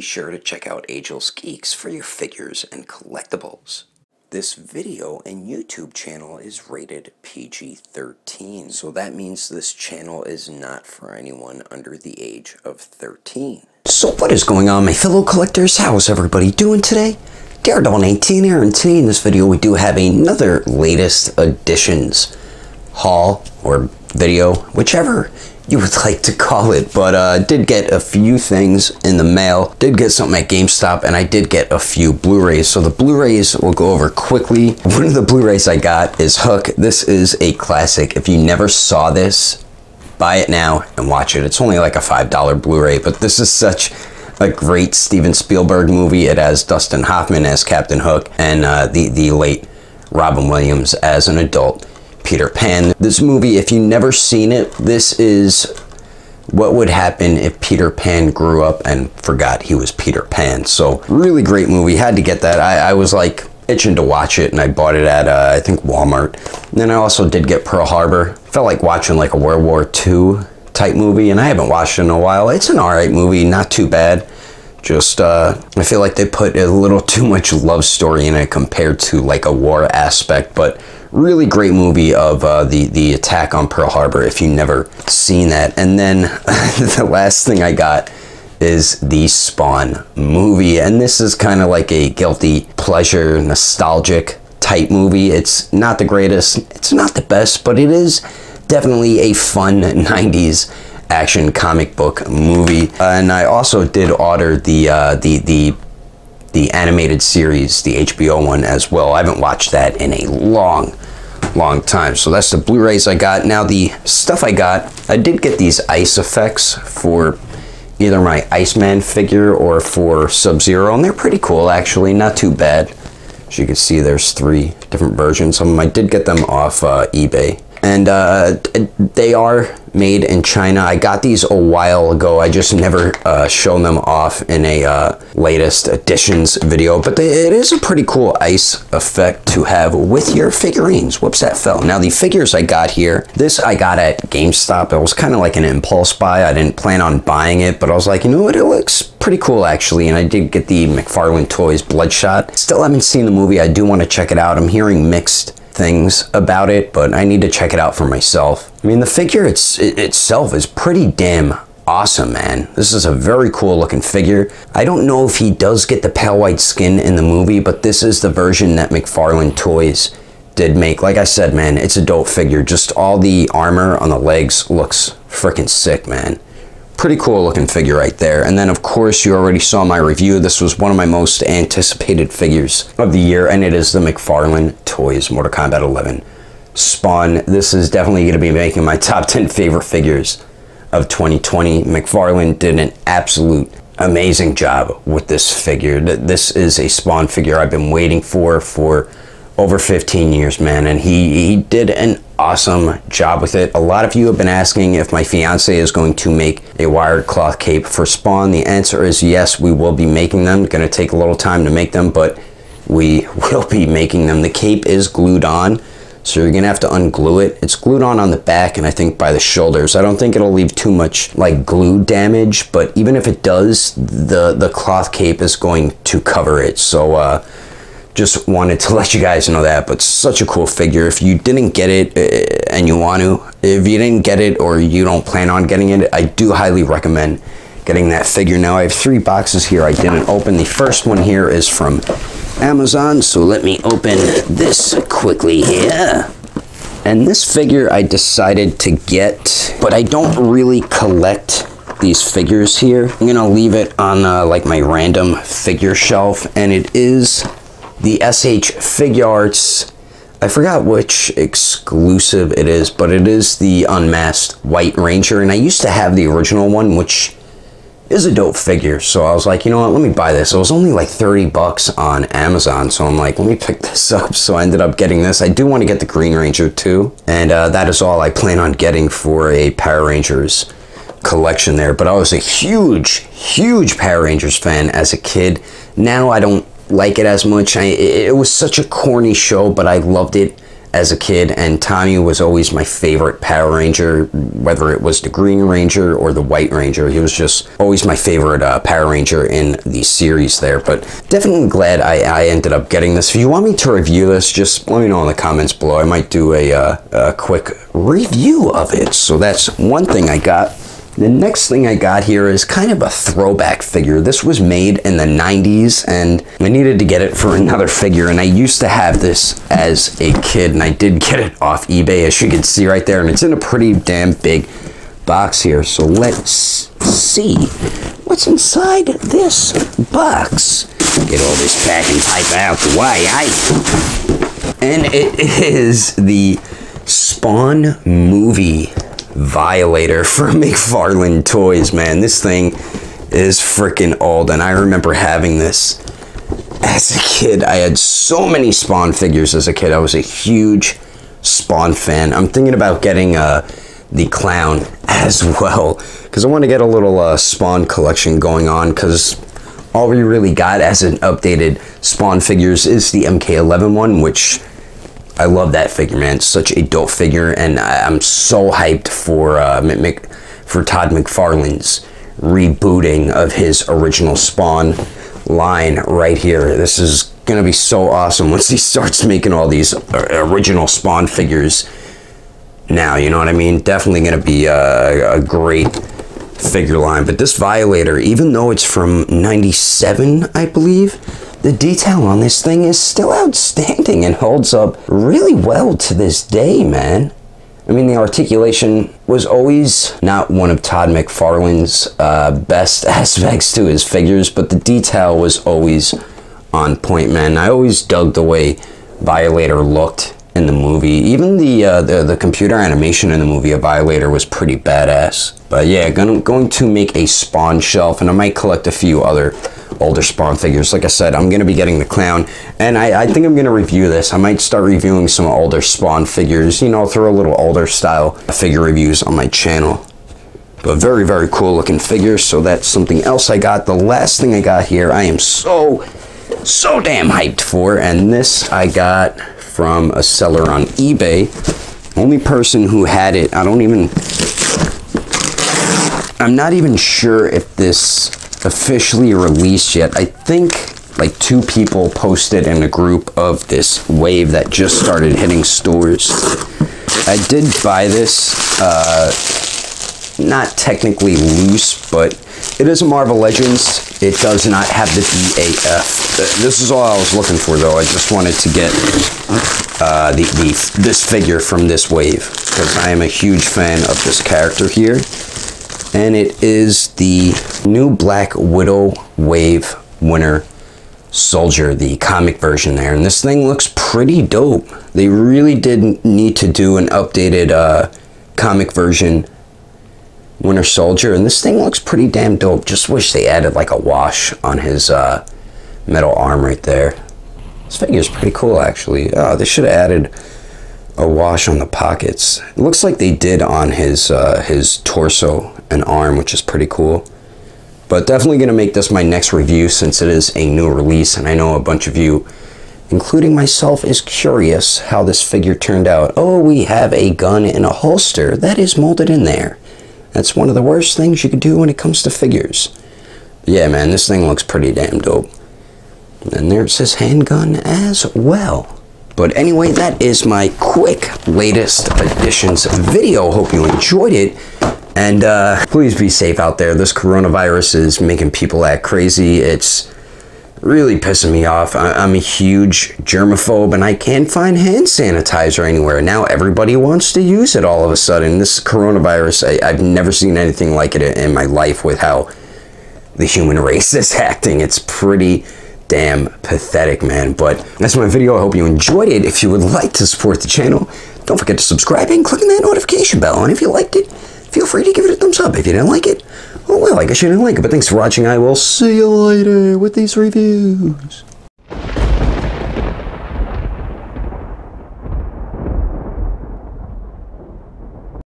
sure to check out Agelessgeeks for your figures and collectibles. This video and YouTube channel is rated PG-13, so that means this channel is not for anyone under the age of 13. So what is going on, my fellow collectors? How's everybody doing today? Daredevil19 here, and today in this video we do have another latest editions haul or video, whichever you would like to call it, but did get a few things in the mail, did get something at GameStop, and I did get a few Blu-rays. So the Blu-rays we'll go over quickly. One of the Blu-rays I got is Hook. This is a classic. If you never saw this, buy it now and watch it. It's only like a $5 Blu-ray, but this is such a great Steven Spielberg movie. It has Dustin Hoffman as Captain Hook and the late Robin Williams as an adult Peter Pan. This movie, if you've never seen it, this is what would happen if Peter Pan grew up and forgot he was Peter Pan. So really great movie. Had to get that. I was like itching to watch it, and I bought it at I think Walmart. And then I also did get Pearl Harbor. Felt like watching like a World War II type movie, and I haven't watched it in a while. It's an alright movie, not too bad. Just I feel like they put a little too much love story in it compared to like a war aspect, but really great movie of the attack on Pearl Harbor if you've never seen that. And then the last thing I got is the Spawn movie, and this is kind of like a guilty pleasure, nostalgic type movie. It's not the greatest, it's not the best, but it is definitely a fun 90s action comic book movie. And I also did order the animated series, the HBO one as well. I haven't watched that in a long time. So that's the Blu-rays I got. Now the stuff I got, I did get these ice effects for either my Iceman figure or for Sub-Zero, and they're pretty cool actually, not too bad. As you can see, there's 3 different versions of them. I did get them off eBay. And they are made in China. I got these a while ago. I just never shown them off in a latest editions video. But it is a pretty cool ice effect to have with your figurines. Whoops, that fell. Now the figures I got here, this I got at GameStop. It was kind of like an impulse buy. I didn't plan on buying it, but I was like, you know what, it looks pretty cool actually. And I did get the McFarlane Toys Bloodshot. Still haven't seen the movie. I do want to check it out. I'm hearing mixed things about it, but I need to check it out for myself. I mean, the figure itself is pretty damn awesome, man. This is a very cool looking figure. I don't know if he does get the pale white skin in the movie, but this is the version that McFarlane Toys did make. Like I said, man, it's a dope figure. Just all the armor on the legs looks freaking sick, man. Pretty cool looking figure right there. And then of course you already saw my review. This was one of my most anticipated figures of the year, and it is the McFarlane Toys Mortal Kombat 11 Spawn. This is definitely going to be making my top 10 favorite figures of 2020. McFarlane did an absolute amazing job with this figure. This is a Spawn figure I've been waiting for over 15 years, man, and he did an awesome job with it. A lot of you have been asking if my fiance is going to make a wired cloth cape for Spawn. The answer is yes, we will be making them. Going to take a little time to make them, but we will be making them. The cape is glued on, so you're gonna have to unglue it. It's glued on the back and I think by the shoulders. I don't think it'll leave too much like glue damage, but even if it does, the cloth cape is going to cover it. So just wanted to let you guys know that. But such a cool figure. If you didn't get it and you want to, if you didn't get it or you don't plan on getting it, I do highly recommend getting that figure. Now I have 3 boxes here I didn't open. The first one here is from Amazon, so let me open this quickly here. And this figure I decided to get, but I don't really collect these figures here. I'm gonna leave it on like my random figure shelf, and it is the SH Figuarts. I forgot which exclusive it is, but it is the unmasked White Ranger, and I used to have the original one, which is a dope figure. So I was like, you know what, let me buy this. It was only like 30 bucks on Amazon, so I'm like, let me pick this up. So I ended up getting this. I do want to get the Green Ranger too, and that is all I plan on getting for a Power Rangers collection there. But I was a huge Power Rangers fan as a kid. Now I don't like it as much. It was such a corny show, but I loved it as a kid, and Tommy was always my favorite Power Ranger, whether it was the Green Ranger or the White Ranger. He was just always my favorite Power Ranger in the series there, but definitely glad I ended up getting this. If you want me to review this, just let me know in the comments below. I might do a quick review of it. So that's one thing I got. The next thing I got here is kind of a throwback figure. This was made in the 90s, and I needed to get it for another figure, and I used to have this as a kid, and I did get it off eBay, as you can see right there, and it's in a pretty damn big box here. So let's see what's inside this box. Get all this packing type out the way, and it is the Spawn movie Violator from McFarlane Toys, man. This thing is freaking old, and I remember having this as a kid. I had so many Spawn figures as a kid. I was a huge Spawn fan. I'm thinking about getting the clown as well, because I want to get a little Spawn collection going on, because all we really got as an updated Spawn figures is the MK11 one, which I love that figure, man. It's such a dope figure, and I'm so hyped for Todd McFarlane's rebooting of his original Spawn line right here. This is gonna be so awesome once he starts making all these original Spawn figures now, you know what I mean? Definitely gonna be a great figure line. But this Violator, even though it's from '97, I believe, the detail on this thing is still outstanding and holds up really well to this day, man. I mean, the articulation was always not one of Todd McFarlane's best aspects to his figures, but the detail was always on point, man. I always dug the way Violator looked in the movie. Even the computer animation in the movie of Violator was pretty badass. But yeah, going to make a Spawn shelf, and I might collect a few other older Spawn figures. Like I said, I'm going to be getting the clown, and I think I'm going to review this. I might start reviewing some older Spawn figures, you know, throw a little older style figure reviews on my channel. But very, very cool looking figures, so that's something else I got. The last thing I got here, I am so damn hyped for, and this I got from a seller on eBay. Only person who had it, I'm not even sure if this officially released yet. I think like 2 people posted in a group of this wave that just started hitting stores. I did buy this, not technically loose, but it is a Marvel Legends. It does not have the DAF. This is all I was looking for, though. I just wanted to get this figure from this wave, because I am a huge fan of this character here. And it is the new Black Widow Wave Winter Soldier, the comic version there. And this thing looks pretty dope. They really did need to do an updated comic version Winter Soldier, and this thing looks pretty damn dope. Just wish they added like a wash on his metal arm right there. This figure is pretty cool, actually. Oh, they should have added a wash on the pockets. It looks like they did on his torso and arm, which is pretty cool. But definitely going to make this my next review, since it is a new release, and I know a bunch of you, including myself, is curious how this figure turned out. Oh, we have a gun in a holster that is molded in there. That's one of the worst things you could do when it comes to figures. But yeah, man, this thing looks pretty damn dope. And there's his handgun as well. But anyway, that is my quick latest additions video. Hope you enjoyed it. And please be safe out there. This coronavirus is making people act crazy. It's really pissing me off. I'm a huge germaphobe, and I can't find hand sanitizer anywhere. Now everybody wants to use it all of a sudden. This coronavirus, I've never seen anything like it in my life with how the human race is acting. It's pretty damn pathetic, man. But that's my video. I hope you enjoyed it. If you would like to support the channel, don't forget to subscribe and click on that notification bell. And if you liked it, feel free to give it a thumbs up. If you didn't like it, oh well, I guess you didn't like it. But thanks for watching. I will see you later with these reviews.